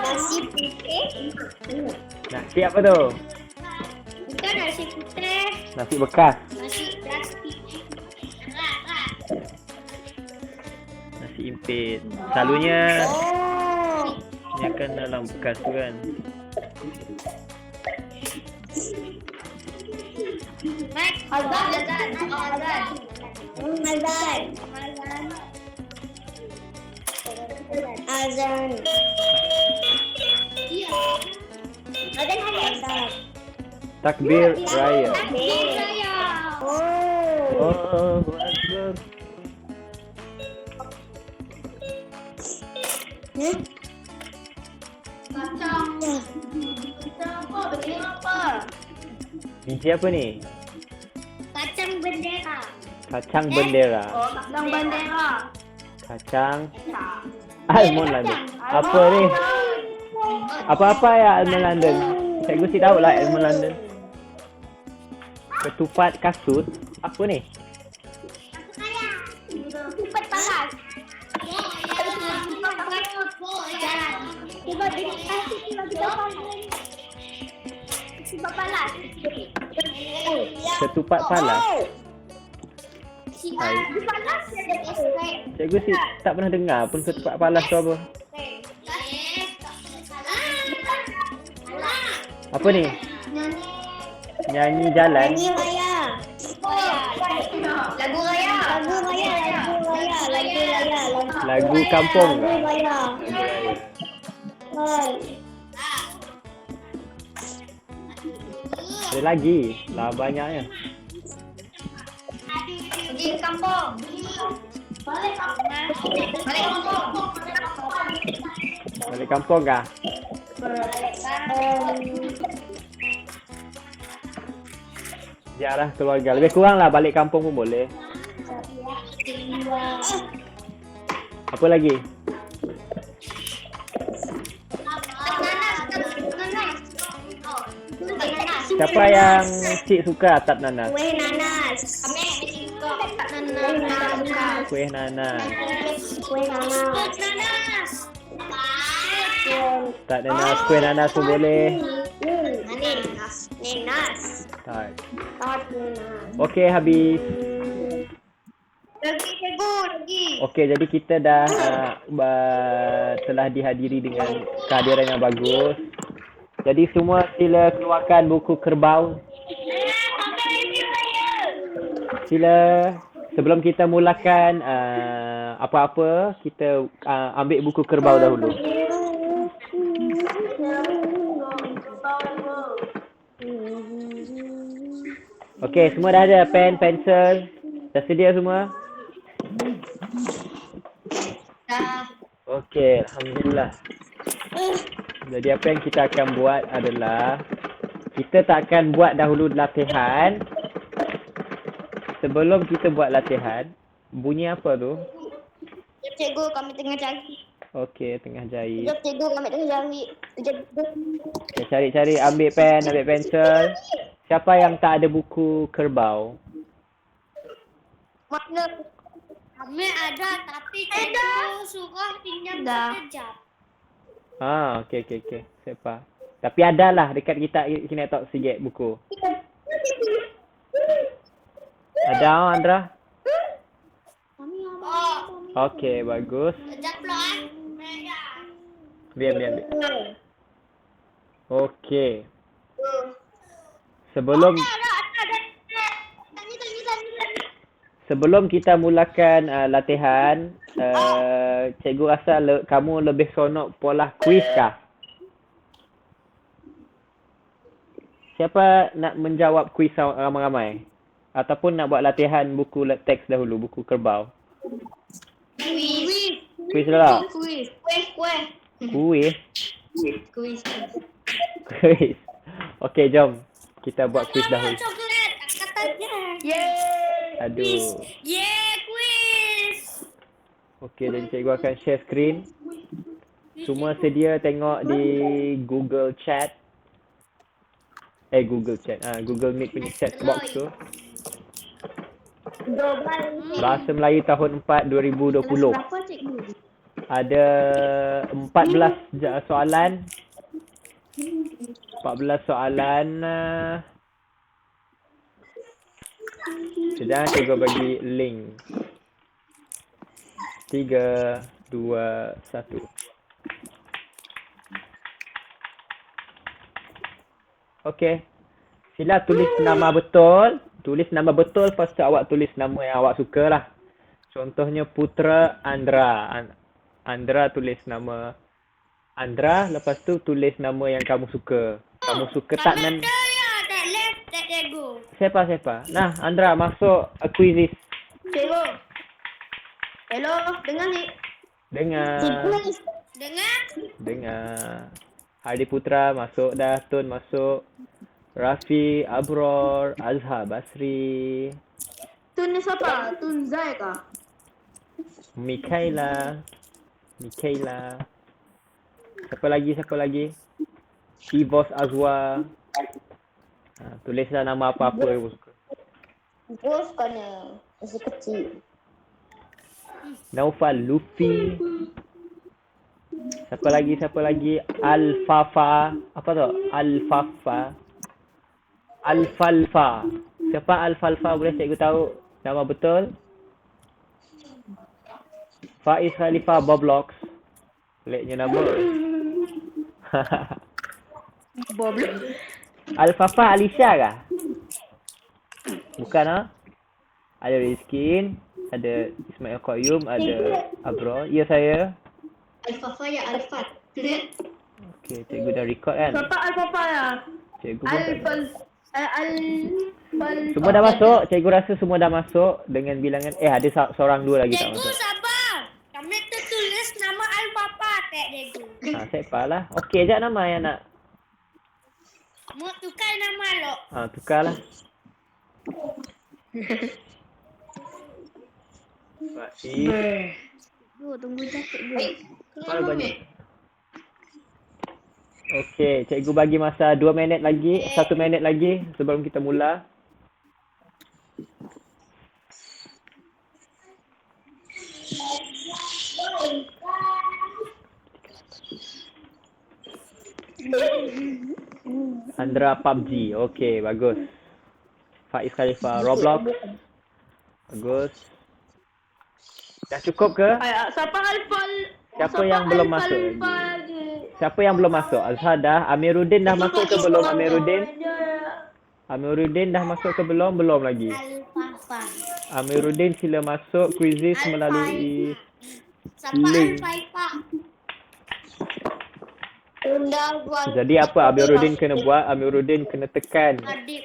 Nasi putih. Nasi apa tu? Bukan nasi putih. Nasi bekas. Nasi plastik. Nasi impit. Selalunya Oh. dia akan dalam bekas tu kan. Azan. Azan. Azan ada azan. Takbir raya. Oh. Allahu Akbar. Kacang. Apa? Biji apa ni? Kacang bendera. Kacang bendera. Kacang bendera. Kacang almond London. Apa ni? Apa-apa ya almond London? Cikgu si tahu lah almond London. Ketupat kasut. Apa ni? Cepat panas. Cuba dikasih kita panas. Cepat panas. Ketupat palas. Hai. Panas. Cikgu si tak pernah dengar pun ketupat palas tu apa. Apa ni? Nyanyi jalan. Nyanyi raya. Lagu raya. Lagu kampung ke? Lagu raya. Ada lagi. Lah banyaknya. Pergi kampung. Balik kampung. Balik kampung kah? Ziarah keluarga. Lebih kurang lah balik kampung pun boleh. Apa lagi? Siapa yang Cik suka atap nanas? Kuih nanas. Kuih nanas. Kuih nanas. Tak nanas, kuih nanas pun boleh. Nanas. Tak. Tart nanas. Okey, habis. Lagi cikgu, lagi. Okey, jadi kita dah telah dihadiri dengan kehadiran yang bagus. Jadi semua sila keluarkan buku kerbau. Sila sebelum kita mulakan apa-apa, kita ambil buku kerbau dahulu. Okey, semua dah ada pen, pensel. Dah sedia semua? Dah. Okey, alhamdulillah. Jadi apa yang kita akan buat adalah kita tak akan buat dahulu latihan. Sebelum kita buat latihan, bunyi apa tu? Sekejap cikgu, kami tengah cari. Okey, tengah jahit. Sekejap cikgu, kami tengah cari. Okay, cari-cari, ambil pen, ambil pensel. Siapa yang tak ada buku kerbau? Mana? Kami ada, tapi cikgu suruh pinjam sekejap. Okey. Siapa? Tapi ada lah dekat kita kena tak sikit buku. Ada Andra? Okey, bagus. Sekejap pula. Biar. Okey. Sebelum kita mulakan latihan, cikgu rasa kamu lebih seronok pola kuis kah? Siapa nak menjawab kuis ramai-ramai? Ataupun nak buat latihan buku teks dahulu, buku kerbau? Kuis dulu. Kuis. Okey, jom. Kita buat kuis dahulu. Coklat, katanya. Yeay. Aduh. Yeay, kuis. Okey, jadi cikgu akan share screen. Semua sedia tengok di Google Chat. Google Meet punya chat box tu. Bahasa Melayu tahun 4 2020. Berapa cikgu? Ada 14 soalan. 14 soalan. Sekejap, cikgu bagi link. 3, 2, 1. Okey. Sila tulis nama betul. Tulis nama betul, lepas tu awak tulis nama yang awak suka lah. Contohnya Putra Andra. Andra tulis nama Andra, lepas tu tulis nama yang kamu suka. Kamu suka tak Kamera ya, tak left, tak cikgu. Siapa? Nah, Andra masuk quizzes. Cikgu. Hello, dengar ni. Dengar. Dengar? Hardi Putra masuk dah, Tun masuk. Rafi, Abror, Azhar Basri, Tun ni siapa? Tun Zai kah? Mikaela. Siapa lagi? Shivos Azwa. Tulislah nama apa-apa yang kamu suka. Bos kena masih kecil. Naufal Luffy. Siapa lagi? Alfafa. Apa tu? Alfalfa. Siapa Alfalfa? Boleh cikgu tahu nama betul? Faiz Khalifah Boblox. Peliknya nama. Boblok. Alfafa Alisha kah? Bukan ah? Ada Rizkin, ada Ismail Qayyum, ada Abro. Ya saya. Alfafa ya Alfat. Okey, cikgu dah record kan? Siapa Alfafa ya? Cikgu pun tak ada. Al Semua dah masuk. Cikgu rasa semua dah masuk dengan bilangan ada seorang dua lagi tak Cikgu masuk. sabar. Kami tertulis nama Alfafa, tak cikgu. Siapa lah. Okey je nama yang nak. Mau tukar nama lo. Tukarlah. Baik. Tunggu je cikgu. Kalau banyak. Okey, cikgu bagi masa 2 minit lagi, 1 minit lagi sebelum kita mula. Andra PUBG. Okey, bagus. Faiz Khalifah Roblox. Bagus. Dah cukup ke? Siapa Alfal? Siapa yang belum masuk? Siapa yang belum masuk? Azhar dah. Amiruddin dah masuk ke belum Amiruddin? Amiruddin dah masuk ke belum? Belum lagi. Alfafa. Amiruddin sila masuk quizzes melalui Siapa link. Alfafa? Jadi apa Amiruddin kena buat? Amiruddin kena tekan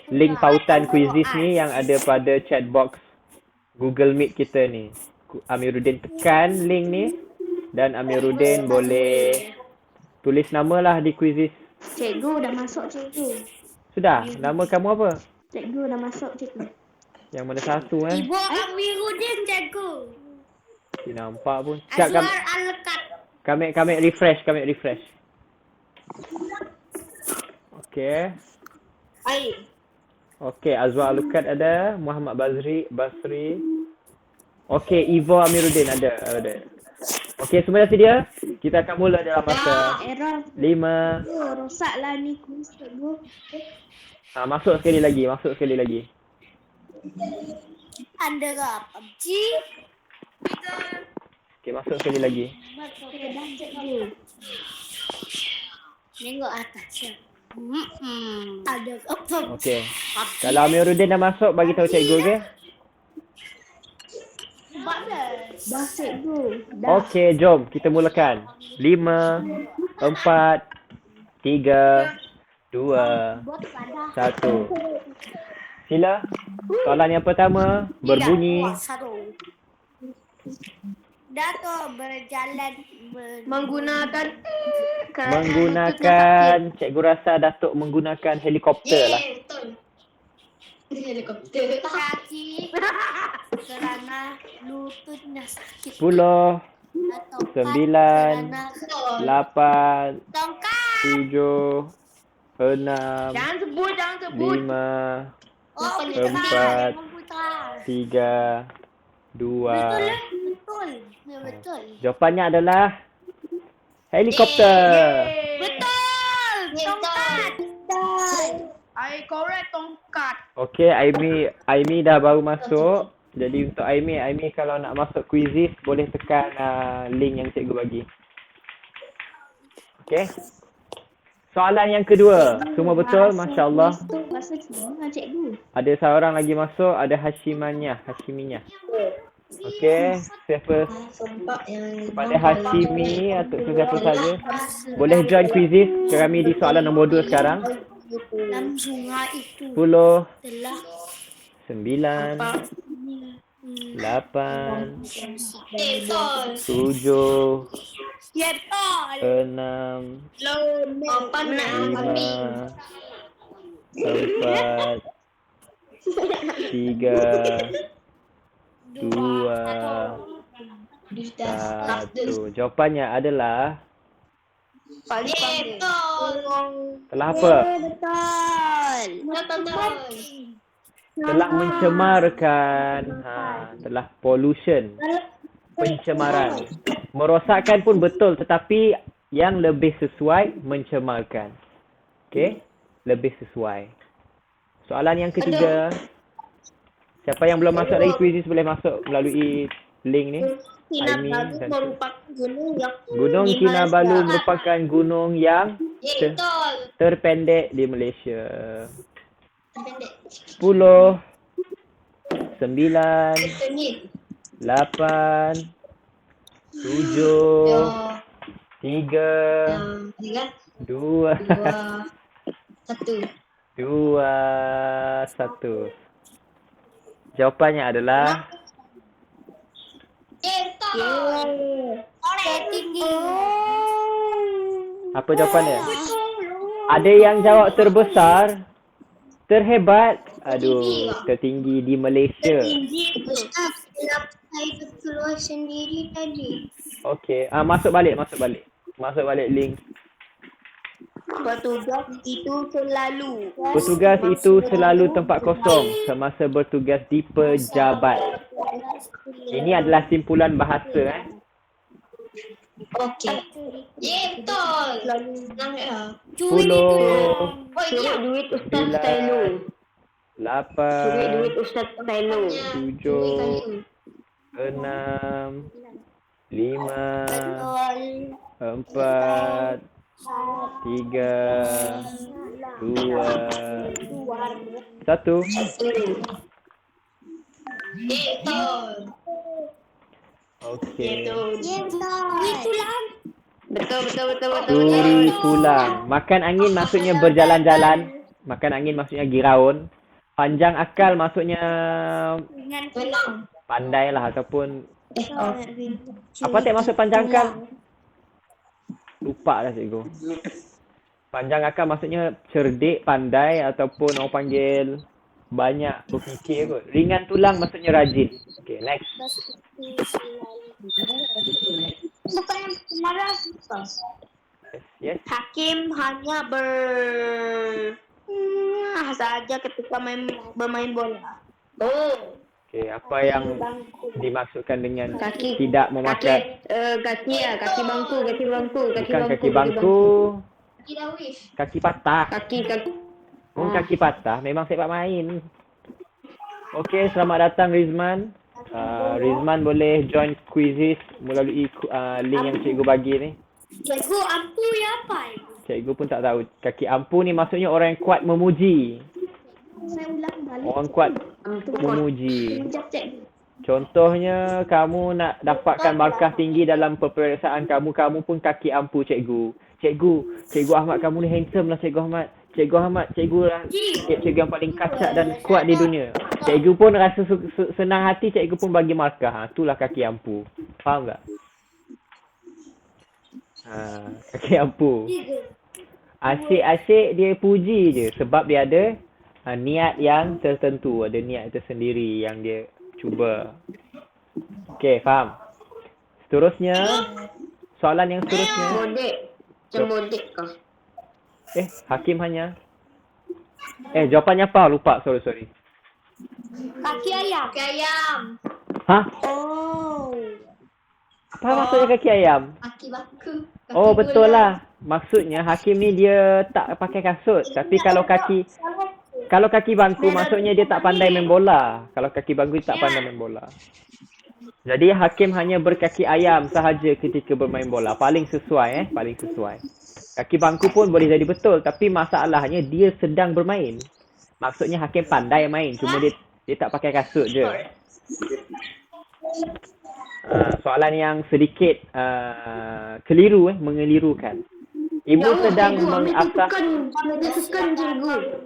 link pautan quizzes ni yang ada pada chat box Google Meet kita ni. Amiruddin tekan link ni dan Amiruddin boleh tulis nama lah di quizzes. Cikgu dah masuk cikgu. Sudah? Nama kamu apa? Cikgu dah masuk cikgu. Yang mana satu Ibu Amiruddin cikgu. Tak nampak pun. Sekejap Azwar Al-Kat. kami refresh. Okey. Okey, Azwar Alukat ada, Muhammad Basri. Okey, Ivo Amiruddin ada. Okey, semua dah sedia? Kita akan mula dalam masa Error. 5. Rosaklah ni kuis cikgu. Masuk sekali lagi. Andra PUBG. Okey, masuk sekali lagi. Dah cikgu. Tengok atas ya. Ada apa? Okey. Kalau Amiruddin dah masuk, bagi tahu cikgu okey? Dah cikgu. Dah. Okey, jom kita mulakan. 5, 4, 3, 2, 1. Sila. Soalan yang pertama berbunyi. Dato berjalan Menggunakan Cikgu rasa Datuk menggunakan helikopter lah. helikopter kaki kerana lututnya sakit 10, atau 9, kerana 8, tongkat 7, 6, Jangan sebut. 5, oh Empat. putra 3, 2, betul. Ya, betul. Jawapannya adalah helikopter. Betul. Tongkat. I correct tongkat. Okey, Aimi dah baru masuk. Jadi untuk Aimi kalau nak masuk quizzes boleh tekan link yang cikgu bagi. Okey. Soalan yang kedua. Semua betul? Masya-Allah. Masa Cina cikgu. Ada seorang lagi masuk, ada Hashiminya. Okey, siapa pada Hashimi atau siapa saja boleh join quizzes kami di soalan nombor 2 sekarang. Dalam sungai itu 10, telah 9, 8, 7, ya betul. 6, 5, 4, 3, 2, 1. Jawapannya adalah telah apa? Telah mencemarkan. Telah pollution. Pencemaran. Merosakkan pun betul tetapi yang lebih sesuai mencemarkan. Okey? Lebih sesuai. Soalan yang ketiga. Siapa yang belum masuk lagi quizzes boleh masuk melalui link ni. Aimi dan Gunung Kinabalu merupakan gunung yang terpendek di Malaysia. 10, 9, 8, 7, 3, 2, 1. Jawapannya adalah Tinggi. apa jawapannya? Ada yang jawab terbesar, terhebat, tertinggi di Malaysia. Saya keluar sendiri tadi. Okey, masuk balik link. Petugas itu selalu tempat kosong semasa bertugas di pejabat. Ini adalah simpulan bahasa Okey. Betul. 10, Duit Ustaz 9, Tailo. 8, Ustaz Tailo. 7, 6, 5, 4, 3, 2, 1. Okey. Turi tulang. Makan angin maksudnya berjalan-jalan. Makan angin maksudnya giraun. Panjang akal maksudnya pandai lah ataupun apa tak maksud panjang akal? Lupa dah cikgu. Panjang akal maksudnya cerdik, pandai ataupun orang panggil banyak berfikir kot. Ringan tulang maksudnya rajin. Okay, next. Bukan yang marah. Yes. Hakim hanya saja ketika bermain bola. Okay, apa yang dimaksudkan dengan tidak memakai kaki bangku. bukan kaki bangku, kaki patah. Kaki patah memang sepak main. Okey, selamat datang Rizman. Rizman boleh join quizzes melalui link yang cikgu bagi ni. Cikgu, ampu ya apa? Cikgu pun tak tahu. Kaki ampu ni maksudnya orang yang kuat memuji. Orang kuat memuji. Contohnya kamu nak dapatkan markah tinggi dalam peperiksaan kamu pun kaki ampu cikgu. Cikgu Ahmad kamu ni handsome lah Cikgu Ahmad. Cikgu lah cikgu yang paling kacak dan kuat di dunia. Cikgu pun rasa senang hati, cikgu pun bagi markah. Itulah kaki ampu. Faham tak? Kaki ampu. Asyik-asyik dia puji je sebab dia ada niat yang tertentu, ada niat tersendiri yang dia cuba. Okey, faham? Seterusnya, soalan yang seterusnya. Cemodek kah? Hakim hanya. Jawapannya apa? Lupa, sorry. Kaki ayam. Hah? Apa maksudnya kaki ayam? Kaki bangku. Oh betul lah. Maksudnya Hakim ni dia tak pakai kasut. Tapi kalau kaki bangku maksudnya dia tak pandai main bola. Kalau kaki bangku dia tak pandai main bola. Jadi Hakim hanya berkaki ayam sahaja ketika bermain bola. Paling sesuai paling sesuai. Kaki bangku pun boleh jadi betul tapi masalahnya dia sedang bermain. Maksudnya Hakim pandai main cuma dia tak pakai kasut je. Soalan yang sedikit keliru mengelirukan. Ibu sedang mengasah Tekan cikgu.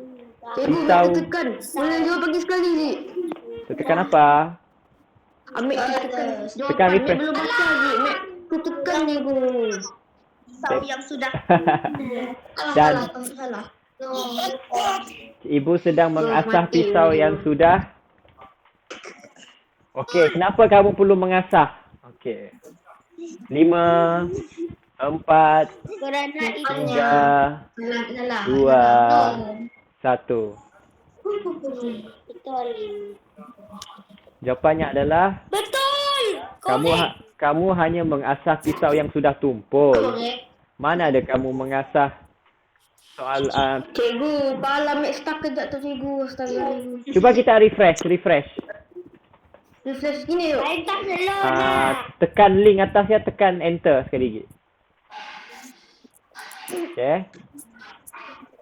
Cikgu pisau. tekan. Boleh jawab pagi sekali ni. Tekan apa? Ambil tekan. Tekan Jawapan refresh. belum baca lagi. Mek, ku tekan cikgu. Pisau yang sudah. Dan Salah. ibu sedang mengasah pisau yang sudah. Okey, kenapa kamu perlu mengasah? Okey. 5, 4, Kerana itu 3, 2, 1. betul. Jawapannya adalah Betul. kamu hanya mengasah pisau yang sudah tumpul. Mana ada kamu mengasah soal Cikgu, kepala Mek stuck kejap tu cikgu. Astaga. cuba kita refresh. Refresh gini yuk. Saya tak selon lah. Tekan link atasnya, tekan enter sekali lagi. Okey.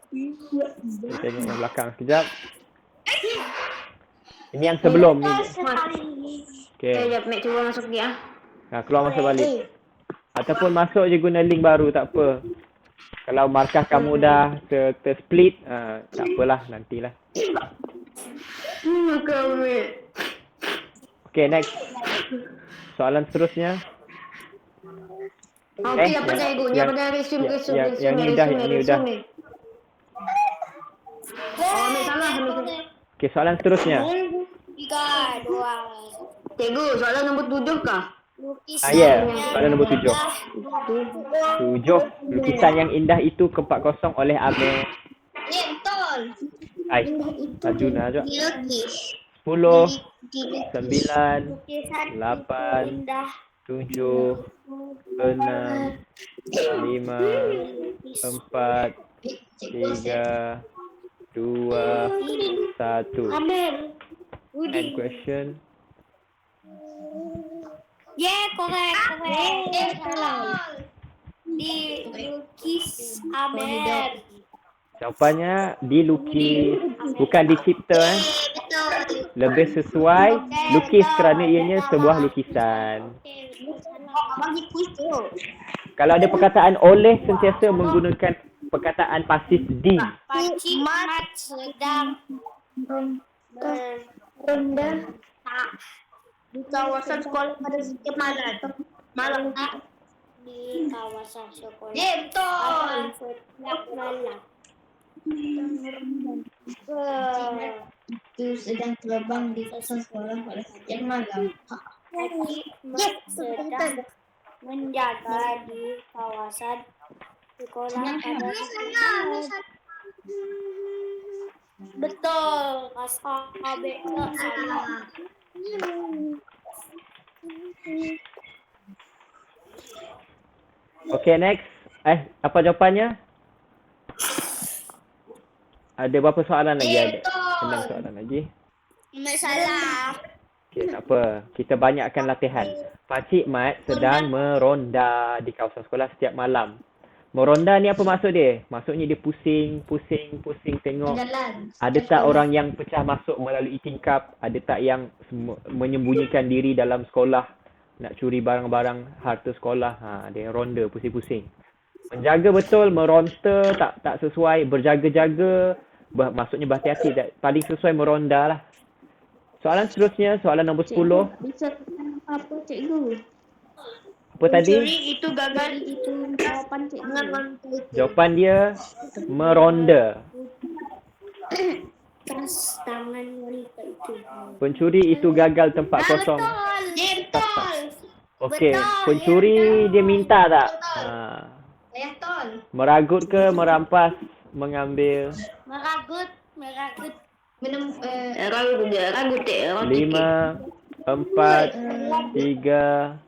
Kita tengok yang belakang sekejap. Ini yang sebelum ni. Okey. Sekejap Mek cuba masuk lagi ah. Keluar masuk balik. Ataupun masuk je guna link baru, tak apa. Kalau markah kamu dah tersplit, tak apalah, nantilah. Kau Mek. Okay, next. Soalan seterusnya. Okey, dapat cikgu. Yang pada resume. yang ni dah. Oh, Mek salah. Okay, soalan seterusnya. 3, 2. Cikgu, soalan nombor 7 kah? Lukisan. Ya, soalan nombor 7. 7. Lukisan yang indah itu ke-40 oleh Amir. Ya, betul. Arjuna aja. Dilukis. 10, 9, Lukisan 8, indah. 7, 6, 5, 4, 3, 2, 1. Ambil. End question. Correct. Salah. Dilukis Amer. Jawapannya dilukis, bukan dicipta. Lebih sesuai lukis kerana ianya sebuah lukisan. Bagi kuis tu. Kalau ada perkataan oleh, sentiasa menggunakan perkataan pasif di. Pakcik Mat sedang Rendah. di kawasan sekolah pada setiap malam. Di kawasan sekolah. Betul. Setiap malam. Itu sedang terbang di kawasan sekolah pada setiap malam. Pakcik Mat sedang menjaga di kawasan sekolah pada setiap malam. Betul. Kabeh tak salah. Okay, next. Apa jawapannya? Ada berapa soalan lagi? Ada 6 soalan lagi. Salah. Okay, tak apa. Kita banyakkan latihan. Pakcik Mat sedang meronda di kawasan sekolah setiap malam. Meronda ni apa maksud dia? Maksudnya dia pusing tengok. Jalan. Ada tak orang yang pecah masuk melalui tingkap? Ada tak yang menyembunyikan diri dalam sekolah nak curi barang-barang harta sekolah? Dia ronda pusing-pusing. Menjaga betul, meronta tak sesuai, berjaga-jaga, maksudnya berhati-hati. Paling sesuai meronda lah. Soalan seterusnya, soalan nombor 10. Bisa apa cikgu? Apa tadi? Itu gagal itu jawapan cikgu. Jawapan dia meronda. Keras tangan wanita itu. Pencuri itu gagal tempat kosong. Betul. Okey, pencuri dia minta tak? Ayah tol. Meragut ke, merampas, mengambil? Meragut. Ragu 5, 5, 4, 3,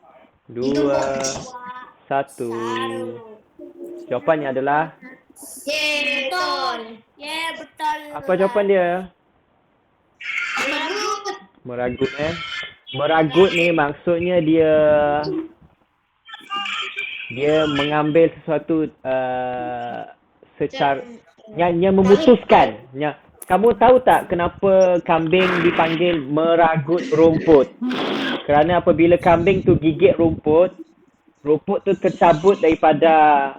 2, 1. Jawapannya adalah Betul. Ya, betul. apa jawapan dia? Meragut Meragut ni maksudnya dia mengambil sesuatu secara yang memutuskan. Kamu tahu tak kenapa kambing dipanggil meragut rumput? Kerana apabila kambing tu gigit rumput tu tercabut daripada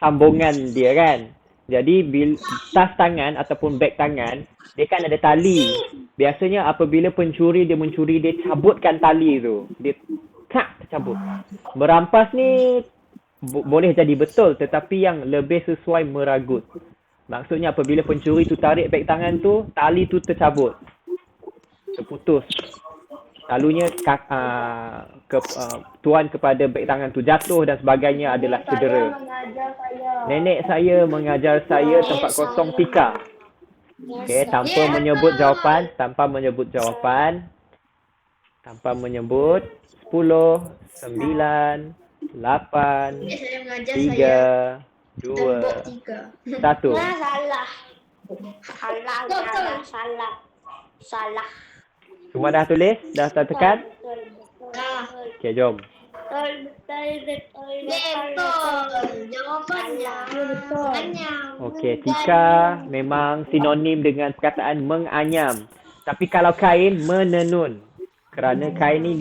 sambungan dia kan. Jadi tas tangan ataupun beg tangan dia kan ada tali. Biasanya apabila pencuri dia mencuri, dia cabutkan tali tu. Dia tercabut. Merampas ni boleh jadi betul, tetapi yang lebih sesuai meragut. Maksudnya apabila pencuri tu tarik beg tangan tu, tali tu tercabut. Terputus. Lalunya tuan kepada beg tangan tu jatuh dan sebagainya adalah cedera. Nenek saya mengajar saya tempat kosong tika. Okey, tanpa menyebut jawapan, tanpa menyebut 10, 9, 8, 3, 2, 1. Salah. Semua dah tulis? Dah tekan? Okey, jom. Betul. Jawapannya. Okey, tika memang sinonim dengan perkataan menganyam. Tapi kalau kain, menenun. Kerana kain ni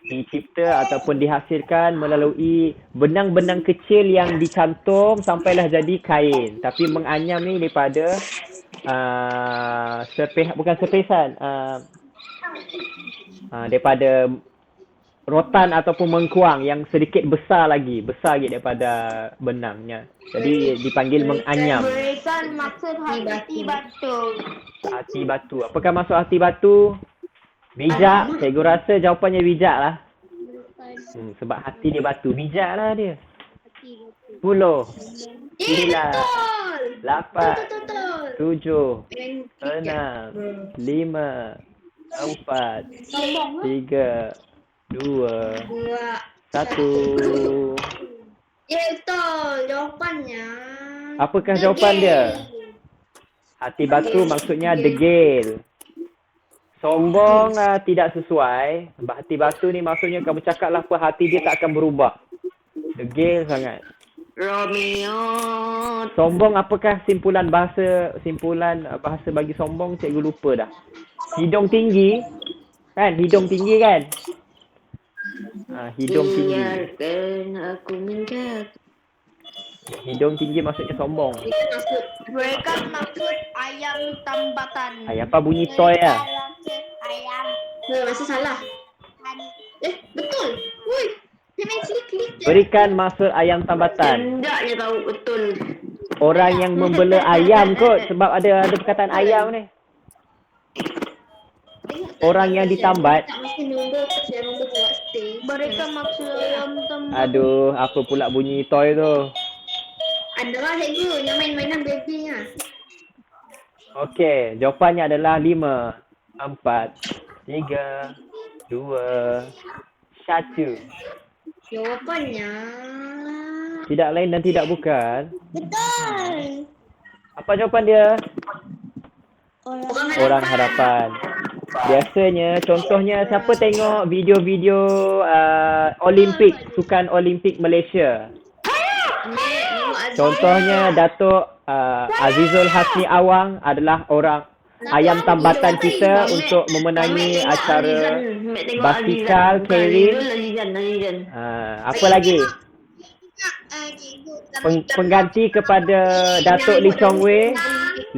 dicipta ataupun dihasilkan melalui benang-benang kecil yang dicantum sampailah jadi kain. Tapi menganyam ni daripada bukan sepesan. Daripada rotan ataupun mengkuang yang sedikit besar lagi daripada benangnya. Jadi dipanggil menganyam. Berikan maksud hati batu. Hati batu. Apakah maksud hati batu? Bijak. Cikgu rasa jawapannya bijak lah. Sebab hati dia batu. Bijak lah dia. 10, 9, 8, 7, 6, 5, 4, 3, 2, 1. Ya betul jawapannya. Apakah jawapan dia? Hati batu maksudnya degil. Sombong tidak sesuai. Hati batu ni maksudnya kamu cakaplah apa, hati dia tak akan berubah. Degil sangat. Romeo. Sombong apakah simpulan bahasa bagi sombong? Cikgu lupa dah. Hidung tinggi. Kan? Hidung tinggi kan? Hidung tinggi. Aku menjaga. Hidung tinggi maksudnya sombong. Berikan maksud ayam tambatan. Apa bunyi toy lah? Ayam. Masih salah. Betul. Woi. Klik. Berikan maksud ayam tambatan. Tidak dia tahu betul. Orang yang membela ayam kot, sebab ada perkataan ayam ni. Orang yang ditambat. Berikan maksud ayam tambatan. Aduh, apa pula bunyi toy tu? Ada lah cikgu yang main-mainan baby lah. Okey, jawapannya adalah 5, 4, 3, 2, 1. Jawapannya Tidak lain dan tidak bukan. betul. Apa jawapan dia? Orang harapan. Biasanya, contohnya siapa tengok video-video Olimpik, sukan Olimpik Malaysia. Contohnya Datuk Azizul Hasni Awang adalah orang ayam tambatan kita untuk memenangi acara basikal carrying. Apa lagi? Pengganti kepada Datuk Lee Chong Wei,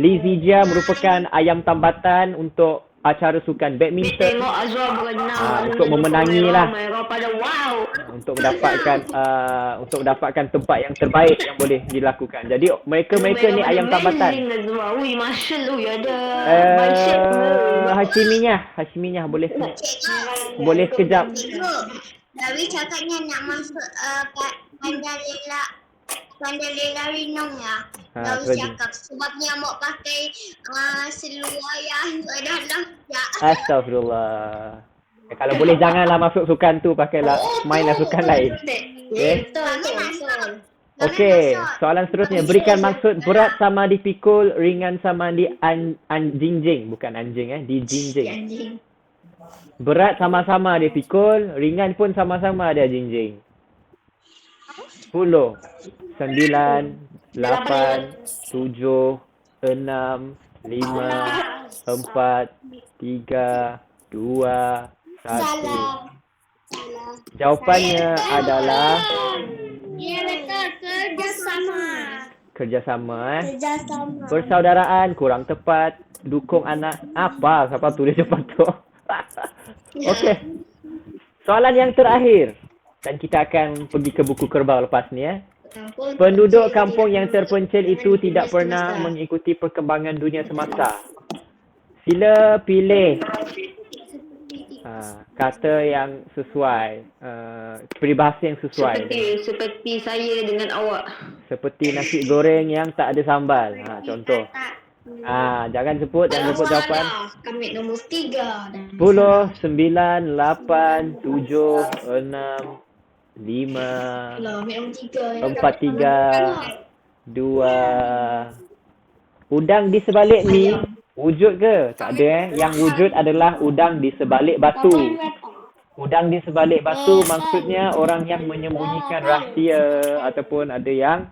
Lee Zijia merupakan ayam tambatan untuk acara sukan badminton. Untuk memenangi lah. Untuk mendapatkan tempat yang terbaik yang boleh dilakukan. Jadi mereka ni ayam tambatan. Hashiminyah boleh sekejap. Dawi cakapnya nak masuk Pandalela Rinong ya. Dawi cakap sebabnya mau pakai seluar yang dalam ya. Astagfirullah. Kalau boleh janganlah masuk sukan tu, pakailah mainlah sukan lain. Okay. Betul. Okey, soalan seterusnya. Berikan maksud berat sama dipikul, ringan sama di jinjing. Bukan anjing di jinjing. Anjing. Berat sama-sama dia pikul, ringan pun sama-sama dia jinjing. 10, 9, 8, 7, 6, 5, 4, 3, 2, 1. Jawapannya adalah Ya betul, kerjasama. kerjasama. Persaudaraan kurang tepat. Dukung anak. Apa? Siapa tulis cepat tu? Okey. Soalan yang terakhir. Dan kita akan pergi ke buku kerbau lepas ni Penduduk kampung yang terpencil itu tidak pernah mengikuti perkembangan dunia semasa. Sila pilih kata yang sesuai, peribahasa yang sesuai. Seperti saya dengan awak. Seperti nasi goreng yang tak ada sambal. Contoh. Jangan sebut jawapan. Kami nombor 3. 10, 9, 8, 7, 6, 5, 4, 3, 2. Udang di sebalik mi wujud ke? Tak ada Yang wujud adalah udang di sebalik batu. Udang di sebalik batu maksudnya orang yang menyembunyikan rahsia ataupun ada yang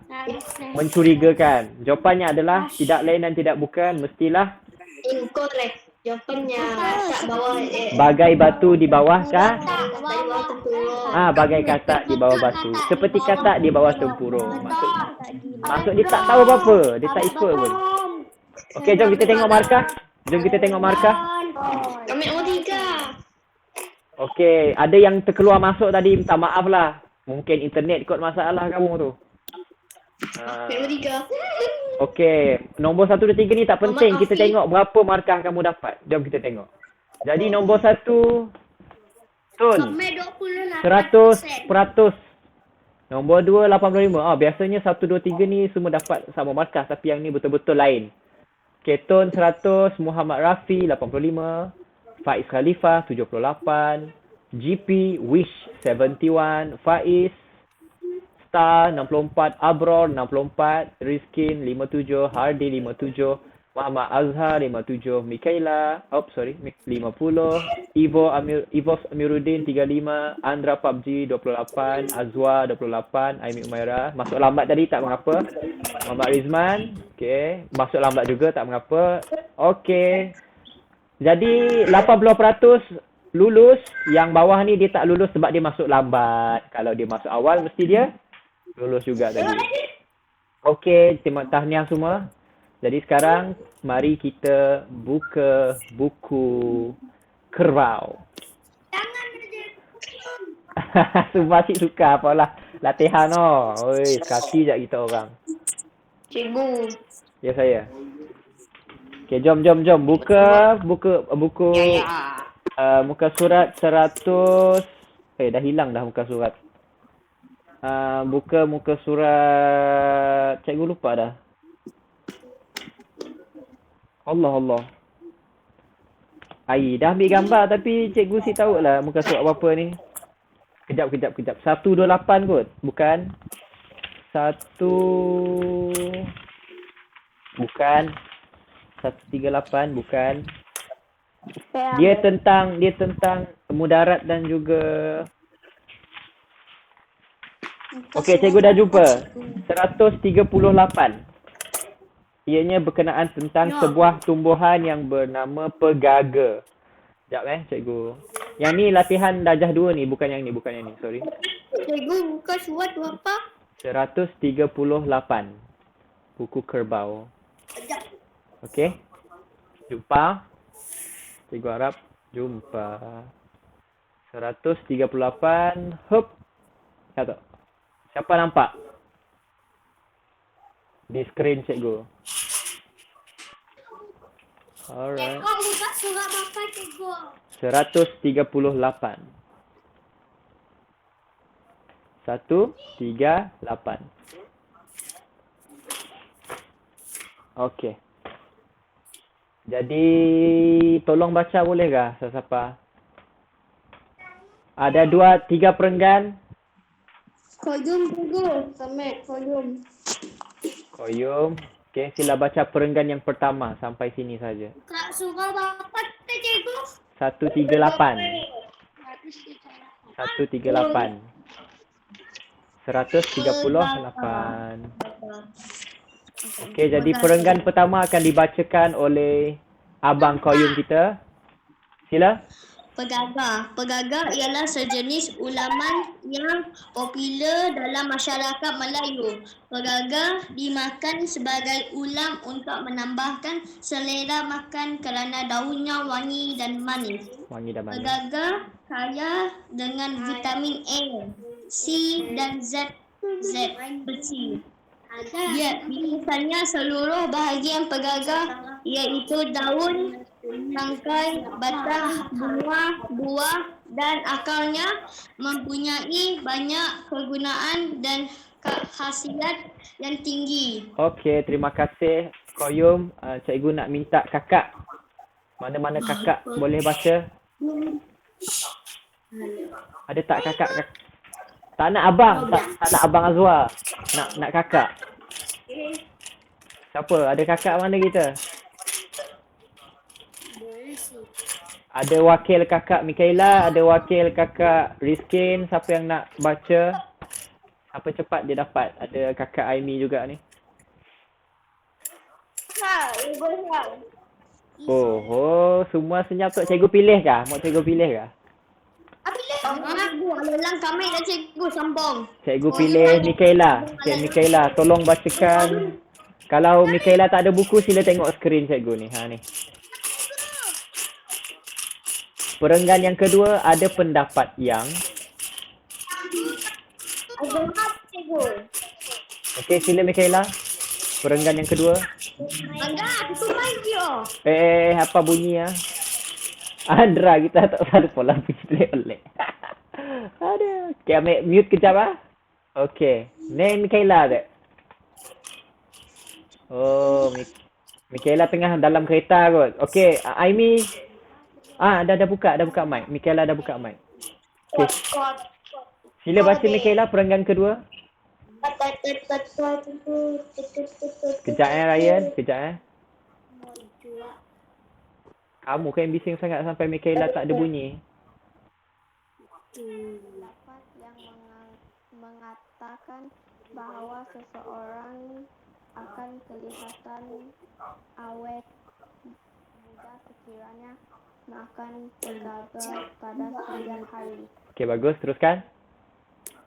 mencurigakan. Jawapannya adalah tidak lain dan tidak bukan, mestilah Incorrect. Jawapannya tak bawah. bagai batu di bawah kah? Dari bawah tempurung. Bagai katak di bawah batu. Seperti katak di bawah tempurung. Maksud dia tak tahu apa-apa. Dia tak ikut pun. Okey, jom kita tengok markah. Kami nombor 3. Okey, ada yang terkeluar masuk tadi, minta maaf lah. Mungkin internet kot masalah kamu tu. Kami nombor 3. Okey, nombor 1, 2, 3 ni tak penting. Kita tengok berapa markah kamu dapat. Jom kita tengok. Jadi nombor 1, Tun, 100%. Nombor 2, 85. Biasanya 1, 2, 3 ni semua dapat sama markah. Tapi yang ni betul-betul lain. Okey, Tun 100, Muhammad Rafi 85, Faiz Khalifah 78, GP Wish 71, Faiz Star 64, Abror 64, Rizkin 57, Hardy 57, Muhammad Azhar 57, Mikaela 50, Ivo Amiruddin 35, Andra PUBG 28, Azwa 28, Aimi Umaira masuk lambat tadi tak mengapa. Muhammad Rizman, okey, masuk lambat juga tak mengapa. Okey. Jadi 80% lulus, yang bawah ni dia tak lulus sebab dia masuk lambat. Kalau dia masuk awal mesti dia lulus juga tadi. Okey, terima tahniah semua. Jadi sekarang mari kita buka buku kerbau. Jangan kerja. Sumpah cik suka apalah latihan Oi, kaki je kita orang. Cikgu. Ya saya. Okey, jom. Buka buku muka surat 100. Dah hilang dah muka surat. Buka muka surat, cikgu lupa dah. Allah. Dah ambil gambar tapi cikgu si tahu lah muka surat apa ni. Kejap. 128 kot. Bukan. Bukan. 138 bukan. Dia tentang mudarat dan juga okey, cikgu dah jumpa. 138. Ianya berkenaan tentang sebuah tumbuhan yang bernama pegaga. Sekejap cikgu. Yang ni latihan darjah 2 ni, bukan yang ni. Sorry. Cikgu buka surat berapa? 138. Buku kerbau. Okey. Jumpa. Cikgu harap jumpa. 138. Hup. Kata. Siapa nampak? Di skrin cikgu. Alright. Cikgu buka surat berapa cikgu? 138. 138. Okey. Jadi tolong baca boleh ke siapa? Ada 3 perenggan. Koyum dulu. Samet, koyum. Koyum. Okey, sila baca perenggan yang pertama sampai sini saja. Kak suka berapa tu cikgu? 138. 138. 138. Okey, jadi perenggan pertama akan dibacakan oleh Abang Koyum kita. Sila. Pegaga. Pegaga ialah sejenis ulaman yang popular dalam masyarakat Melayu. Pegaga dimakan sebagai ulam untuk menambahkan selera makan kerana daunnya wangi dan manis. Wangi dah banyak. Pegaga kaya dengan vitamin A, C dan Z besi. Biasanya seluruh bahagian pegaga iaitu daun, tangkai, batang, buah dan akarnya mempunyai banyak kegunaan dan khasiat yang tinggi. Okey, terima kasih Koyum. Cikgu nak minta kakak. Mana-mana kakak boleh baca? Ada tak kakak? Tak nak abang, tak nak abang Azwar. Nak kakak. Siapa? Ada kakak mana kita? Ada wakil kakak Mikaela, ada wakil kakak Rizkin. Siapa yang nak baca? Siapa cepat dia dapat. Ada kakak Aimi juga ni. Oh, semua senyap tu. Cikgu pilih kah? Mau cikgu pilih kah? Alang kami dan cikgu sambung. Cikgu pilih Mikaela. Cik Mikaela, tolong bacakan. Kalau Mikaela tak ada buku, sila tengok skrin cikgu ni. Ha ni. Perenggan yang kedua, ada pendapat yang. Okey, sila Mikaela. Perenggan yang kedua. Angga, itu main dia. Apa bunyi ah? Andra, kita tak selalu pola bunyi oleh. Aduh. Okay, ambil mute kejap ah. Okey. Ni Mikaela tak? Oh, Mikaela tengah dalam kereta kot. Okey, Aimi. Dah buka mic. Mikaela dah buka mic. Okey. Sila baca Mikaela perenggan kedua. Kejap Ryan, kejap Kamu kan yang bising sangat sampai Mikaela tak ada bunyi. Pendapat yang mengatakan bahawa seseorang akan kelihatan awet muda sekiranya makan pegaga pada setiap hari. Okey, bagus. Teruskan.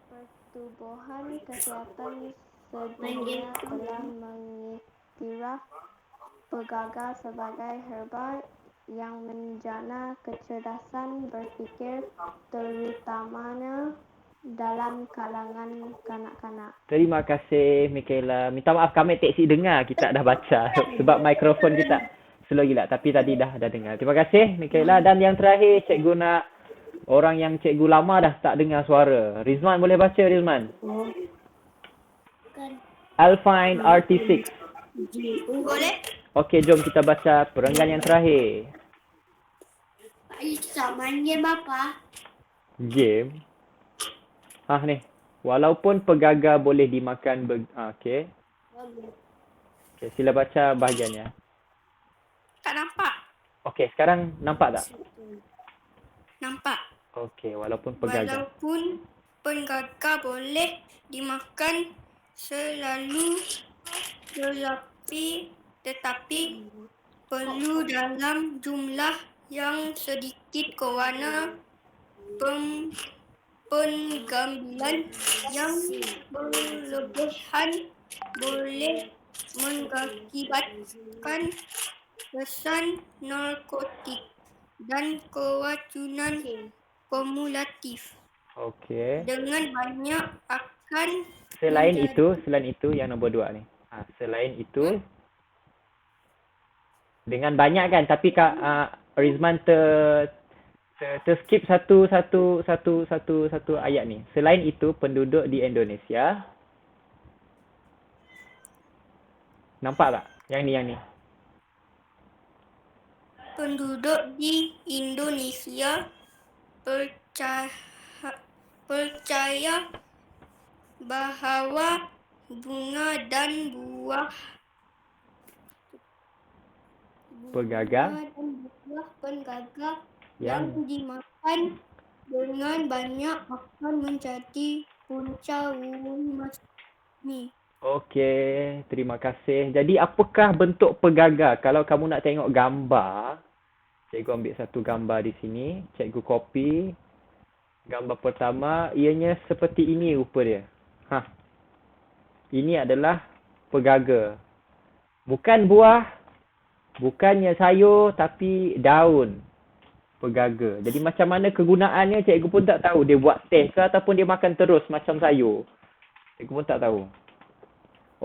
Pertubuhan Kesihatan Sedunia telah mengiktiraf pegaga sebagai herba yang menjana kecerdasan berfikir terutamanya dalam kalangan kanak-kanak. Terima kasih Mikaela. Minta maaf kami tak si dengar kita dah baca sebab mikrofon kita slow gila tapi tadi dah dengar. Terima kasih Mikaela dan yang terakhir cikgu nak orang yang cikgu lama dah tak dengar suara. Rizman boleh baca Rizman? Alpine RT6. Boleh? Okey, jom kita baca perenggan yang terakhir. Tak main game apa? Game. Ni. Walaupun pegaga boleh dimakan okey. Okey, sila baca bahagiannya. Tak nampak. Okey, sekarang nampak tak? Nampak. Okey, walaupun pegaga. Walaupun pegaga boleh dimakan tetapi perlu dalam jumlah yang sedikit kerana pengambilan yang berlebihan boleh mengakibatkan kesan narkotik dan keracunan kumulatif. Okey. Dengan banyak akan Selain itu yang nombor 2 ni. Selain itu dengan banyak kan tapi Rizman skip satu ayat ni. Selain itu penduduk di Indonesia. Nampak tak? Yang ni. penduduk di Indonesia percaya percaya bahawa bunga dan buah Pegaga dan buah pegaga yang yang dimakan dengan banyak akan menjadi punca wurung mani. Okey, terima kasih. Jadi apakah bentuk pegaga? Kalau kamu nak tengok gambar, cikgu ambil satu gambar di sini, cikgu copy. Gambar pertama, ianya seperti ini rupa dia. Ini adalah pegaga. Bukan buah, bukannya sayur, tapi daun pegaga. Jadi macam mana kegunaannya, cikgu pun tak tahu. Dia buat teh ke ataupun dia makan terus macam sayur. Cikgu pun tak tahu.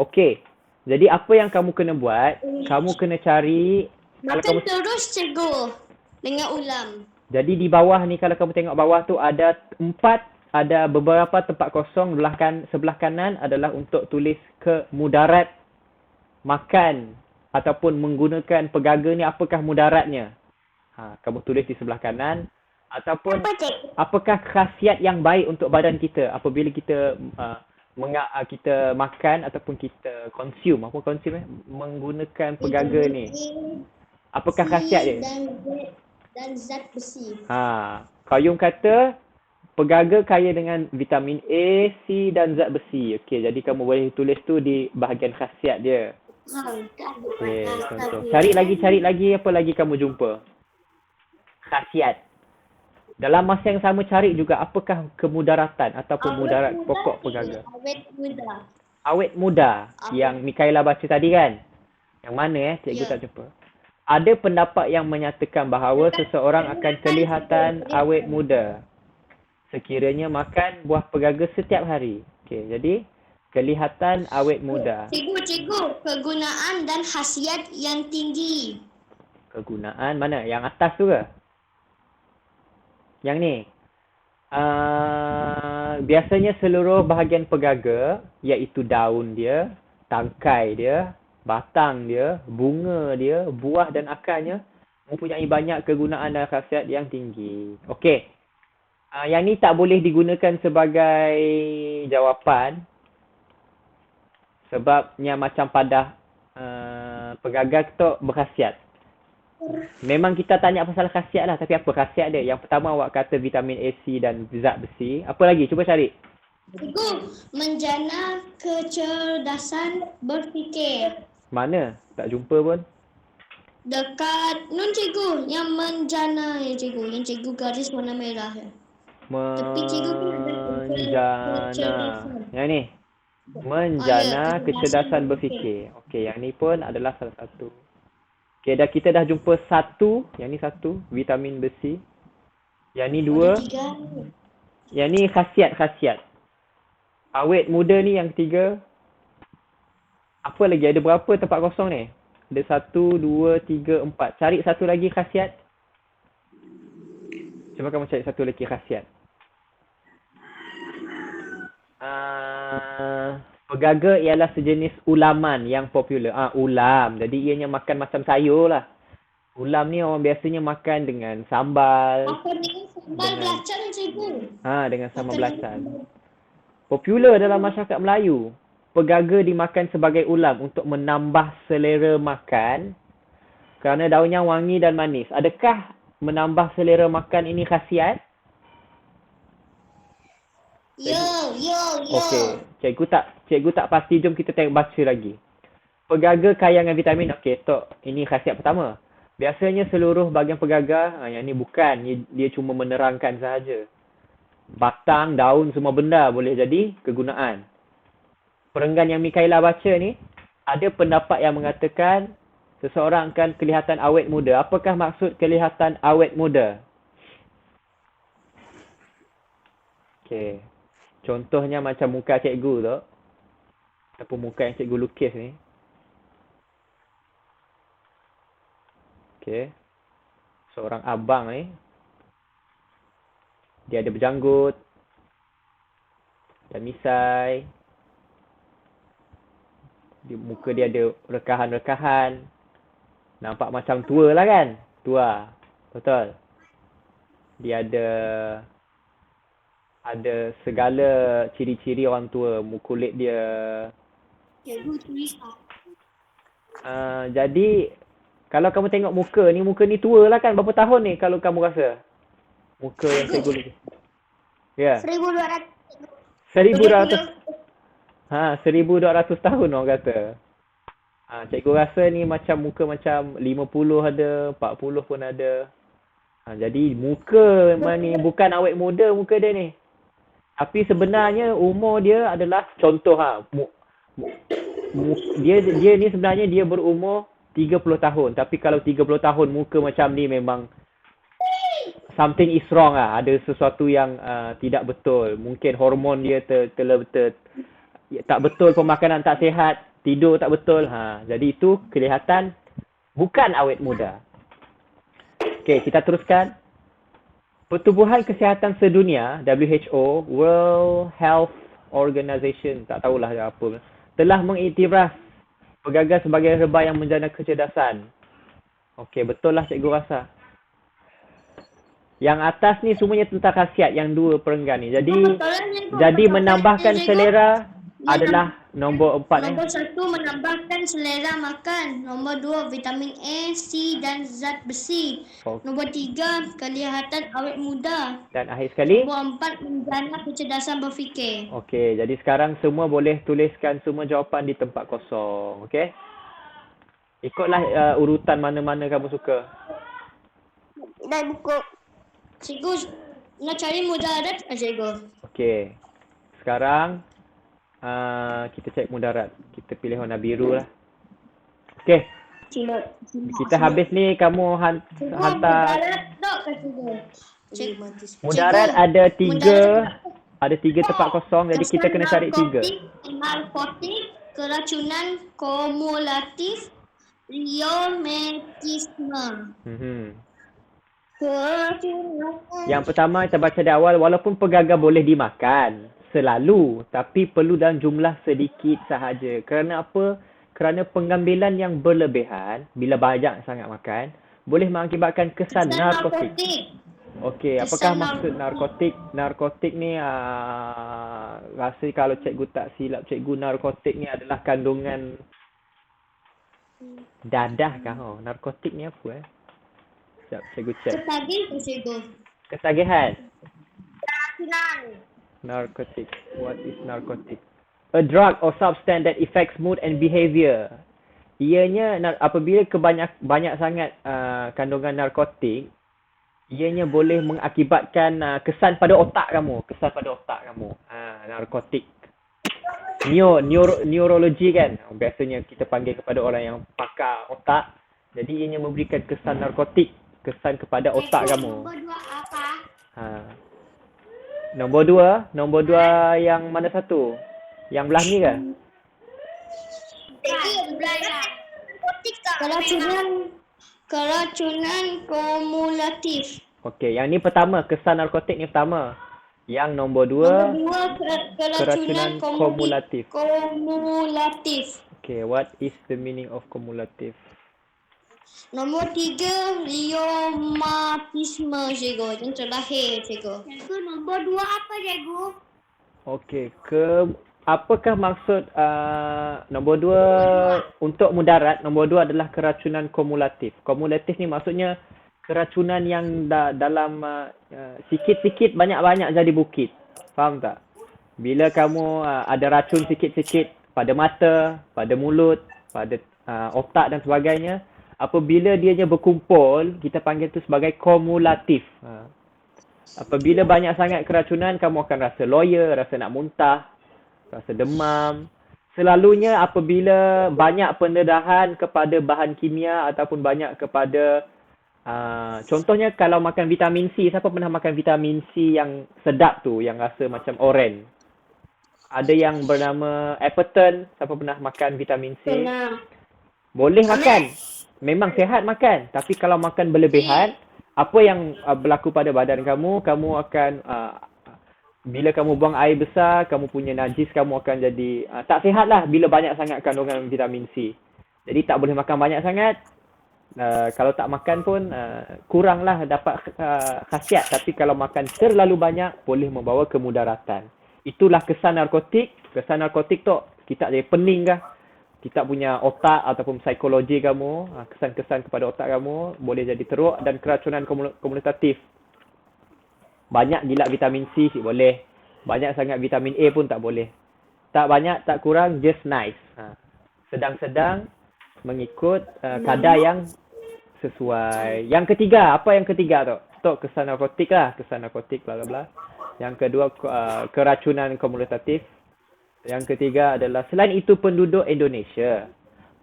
Okey. Jadi apa yang kamu kena buat, kamu kena cari. Kalau Makan kamu, terus cikgu dengan ulam. jadi di bawah ni kalau kamu tengok bawah tu ada ada beberapa tempat kosong sebelah kanan adalah untuk tulis kemudarat makan ataupun menggunakan pegaga ni, apakah mudaratnya. Kamu tulis di sebelah kanan. Ataupun Apa cikgu? apakah khasiat yang baik untuk badan kita apabila kita kita makan ataupun kita consume menggunakan pegaga ni. Apakah khasiat dia? Dan zat besi. Qayyum kata pegaga kaya dengan vitamin A, C dan zat besi. Okey, jadi kamu boleh tulis tu di bahagian khasiat dia. Okey, contoh. Cari lagi apa lagi kamu jumpa? Khasiat. Dalam masa yang sama cari juga apakah kemudaratan ataupun mudarat pokok pegaga. Awet muda. Awet muda yang Mikaela baca tadi kan? Yang mana cikgu tak jumpa. Ada pendapat yang menyatakan bahawa seseorang akan kelihatan awet muda sekiranya makan buah pegaga setiap hari. Okey, jadi kelihatan awet muda. Cikgu, kegunaan dan khasiat yang tinggi. Kegunaan mana? Yang atas tu ke? Yang ni. Biasanya seluruh bahagian pegaga, iaitu daun dia, tangkai dia, batang dia, bunga dia, buah dan akarnya mempunyai banyak kegunaan dan khasiat yang tinggi. Okey. Yang ni tak boleh digunakan sebagai jawapan sebabnya macam padah pegaga tu berkhasiat. Memang kita tanya pasal khasiat lah, tapi apa khasiat dia? Yang pertama awak kata vitamin A, C dan zat besi. Apa lagi? Cuba cari. Cikgu, menjana kecerdasan berfikir. Mana? Tak jumpa pun. Dekat nun cikgu, yang menjana ya cikgu, yang cikgu garis warna merah ya. Tapi cikgu pun ada Menjana. kecerdasan. Yang ni. Menjana ya, kecerdasan berfikir. Okey, yang ni pun adalah salah satu. Okey, kita dah jumpa satu. Yang ni satu, vitamin besi. Yang ni dua. Ada 3. Yang ni khasiat-khasiat. Awet muda ni yang ketiga. Apa lagi? Ada berapa tempat kosong ni? Ada 1, 2, 3, 4. Cari satu lagi khasiat. Cuba kamu cari satu lagi khasiat. Pegaga ialah sejenis ulaman yang popular. Ulam. Jadi ianya makan macam sayur lah. Ulam ni orang biasanya makan dengan sambal. Makan dengan sambal belacan cikgu. Dengan sambal belacan. Popular dalam masyarakat Melayu. Pegaga dimakan sebagai ulam untuk menambah selera makan kerana daunnya wangi dan manis. Adakah menambah selera makan ini khasiat? Yo. Okey. Cikgu tak pasti. Jom kita tengok baca lagi. Pegaga kaya dengan vitamin. Okey, tok. Ini khasiat pertama. Biasanya seluruh bahagian pegaga, yang ni bukan. Dia cuma menerangkan sahaja. Batang, daun, semua benda boleh jadi kegunaan. Perenggan yang Mikaela baca ni, ada pendapat yang mengatakan seseorang akan kelihatan awet muda. Apakah maksud kelihatan awet muda? Okey. Contohnya macam muka cikgu tu. Ataupun muka yang cikgu lukis ni. Okey. Seorang abang ni. Dia ada berjanggut. Dan misai. Muka dia ada rekahan-rekahan. Nampak macam tua lah kan? Tua. Betul. Dia ada ada segala ciri-ciri orang tua, kulit dia. Cikgu tulis Jadi kalau kamu tengok muka ni tua lah kan, berapa tahun ni kalau kamu rasa? Muka yang cikgu lagi. Ya. 1200. 1,200 tahun orang kata. Cikgu rasa ni macam muka macam 50 ada, 40 pun ada. Jadi muka ni bukan awet muda muka dia ni. Tapi sebenarnya umur dia adalah contoh dia ni sebenarnya dia berumur 30 tahun. Tapi kalau 30 tahun muka macam ni memang something is wrong lah. Ada sesuatu yang tidak betul. Mungkin hormon dia tak betul, pemakanan tak sihat, tidur tak betul. Jadi itu kelihatan bukan awet muda. Okey, kita teruskan. Pertubuhan Kesihatan Sedunia, WHO, World Health Organization, tak tahulah apa, telah mengiktiraf pegagas sebagai herba yang menjana kecerdasan. Okey, betul lah cikgu rasa. Yang atas ni semuanya tentang khasiat yang dua perenggan ni. Jadi menambahkan selera adalah nombor 4 Nombor 1 menambahkan selera makan. Nombor 2 vitamin A, C dan zat besi. Nombor 3 kelihatan awet muda. Dan akhir sekali. Nombor 4 menjana kecerdasan berfikir. Okey, jadi sekarang semua boleh tuliskan semua jawapan di tempat kosong. Okey? Ikutlah urutan mana-mana kamu suka. Dah buku. Cikgu nak cari mudarat cikgu. Okey. Sekarang kita cek mudarat. Kita pilih warna biru lah. Okey. Kita habis ni kamu hantar. Mudarat tak ke cikgu? Mudarat ada 3 tempat kosong, jadi kita kena cari 3. Narkotik, keracunan kumulatif, rheumatisme. Yang pertama kita baca di awal, walaupun pegagal boleh dimakan selalu, tapi perlu dalam jumlah sedikit sahaja. Kerana apa? Kerana pengambilan yang berlebihan bila banyak sangat makan boleh mengakibatkan kesan narkotik. Okey, apakah maksud narkotik? Narkotik ni rasa kalau cikgu tak silap cikgu, narkotik ni adalah kandungan dadah kah? Narkotik ni apa Sekejap, cikgu cek. Ketagih ke cikgu? Ketagihan. Keracunan. Narcotic. What is narcotic? A drug or substance that affects mood and behavior. Ianya apabila banyak sangat kandungan narkotik, ianya boleh mengakibatkan kesan pada otak kamu. Narkotik. Neurologi kan. Biasanya kita panggil kepada orang yang pakar otak. Jadi ianya memberikan kesan narkotik. Kesan kepada otak kamu. Nombor 2 apa? Nombor 2 yang mana satu? Yang belah ni ke? Keracunan kumulatif. Okey, yang ni pertama, kesan narkotik ni pertama. Yang nombor 2 keracunan kumulatif. Okey, what is the meaning of kumulatif? Nombor 3 rheumatisme cikgu. Yang terakhir cikgu. Cikgu nombor 2 apa cikgu? Okey, apakah maksud nombor 2 untuk mudarat? Nombor 2 adalah keracunan kumulatif. Kumulatif ni maksudnya keracunan yang dalam sikit-sikit banyak-banyak jadi bukit. Faham tak? Bila kamu ada racun sikit-sikit pada mata, pada mulut, pada otak dan sebagainya, apabila dianya berkumpul, kita panggil itu sebagai kumulatif. Apabila banyak sangat keracunan, kamu akan rasa loya, rasa nak muntah, rasa demam. Selalunya apabila banyak pendedahan kepada bahan kimia ataupun banyak kepada contohnya kalau makan vitamin C, siapa pernah makan vitamin C yang sedap tu, yang rasa macam oren? Ada yang bernama Apperton, siapa pernah makan vitamin C? Boleh makan. Memang sihat makan, tapi kalau makan berlebihan, apa yang berlaku pada badan kamu akan bila kamu buang air besar, kamu punya najis, kamu akan jadi tak sihat lah bila banyak sangat kandungan vitamin C. Jadi tak boleh makan banyak sangat, Kalau tak makan pun kuranglah dapat khasiat. Tapi kalau makan terlalu banyak boleh membawa kemudaratan. Itulah kesan narkotik. Kesan narkotik tu kita jadi pening kah? Kita punya otak ataupun psikologi kamu, kesan-kesan kepada otak kamu boleh jadi teruk dan keracunan kumulatif. Banyak gila vitamin C boleh. Banyak sangat vitamin A pun tak boleh. Tak banyak, tak kurang, just nice. Sedang-sedang mengikut kadar yang sesuai. Yang ketiga, apa yang ketiga tu? Tu kesan narkotik lah. Kesan narkotik, bla bla bla. Yang kedua, keracunan kumulatif. Yang ketiga adalah, selain itu penduduk Indonesia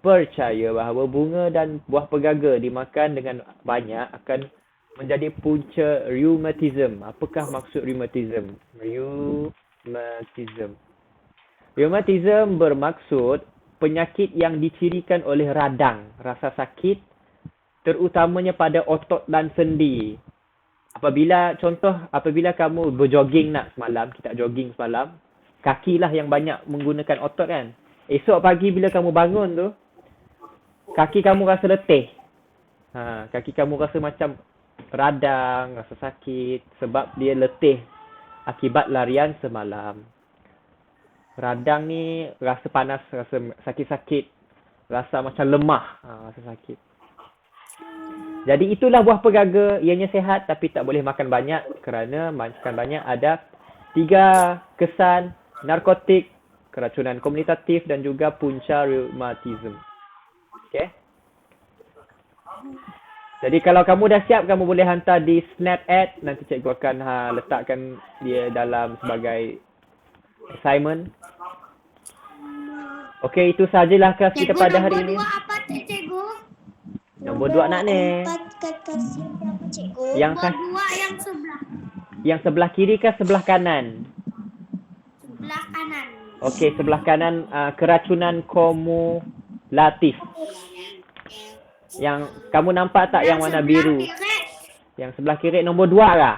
percaya bahawa bunga dan buah pegaga dimakan dengan banyak akan menjadi punca rheumatism. Apakah maksud rheumatism? Rheumatism bermaksud penyakit yang dicirikan oleh radang, rasa sakit, terutamanya pada otot dan sendi. Apabila kamu berjoging semalam, kita jogging semalam, kakilah yang banyak menggunakan otot kan. Esok pagi bila kamu bangun tu, kaki kamu rasa letih. Kaki kamu rasa macam radang, rasa sakit sebab dia letih akibat larian semalam. Radang ni rasa panas, rasa sakit-sakit, rasa macam lemah, rasa sakit. Jadi itulah buah pegaga, ianya sihat tapi tak boleh makan banyak kerana makan banyak ada 3 kesan narkotik, keracunan kumulatif dan juga punca rheumatism. Okay? Jadi kalau kamu dah siap, kamu boleh hantar di Snap Ad. Nanti cikgu akan letakkan dia dalam sebagai assignment. Okey, itu sajalah kelas kita pada hari ini. Nombor 2 apa tu, cikgu? Nombor 2 nak ni. 4 kata siapa cikgu? Nombor 2 yang sebelah. Yang sebelah kiri ke sebelah kanan? Sebelah kanan. Okey, sebelah kanan keracunan kumulatif. Yang kamu nampak tak yang warna biru? Yang sebelah kiri nombor 2 kah?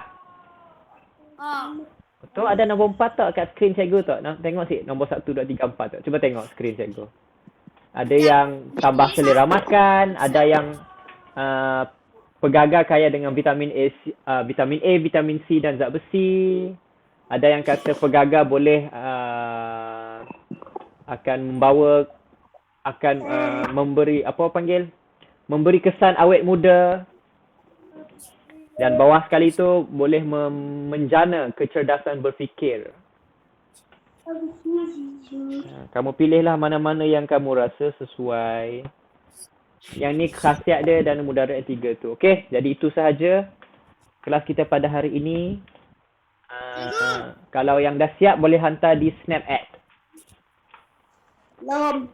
Tu ada nombor 4 tak kat skrin cikgu tu? Tengok sikit nombor 1, 2, 3, 4 tu. Cuba tengok skrin cikgu. Ada yang tambah selera makan, ada yang pegaga kaya dengan vitamin A, vitamin C dan zat besi. Ada yang kata pegaga boleh memberi memberi kesan awet muda. Dan bawah sekali tu boleh menjana kecerdasan berfikir. Kamu pilihlah mana-mana yang kamu rasa sesuai. Yang ni khasiat dia dan mudarat 3 tu. Okey, jadi itu sahaja kelas kita pada hari ini. Kalau yang dah siap boleh hantar di Snap Ad. Belum.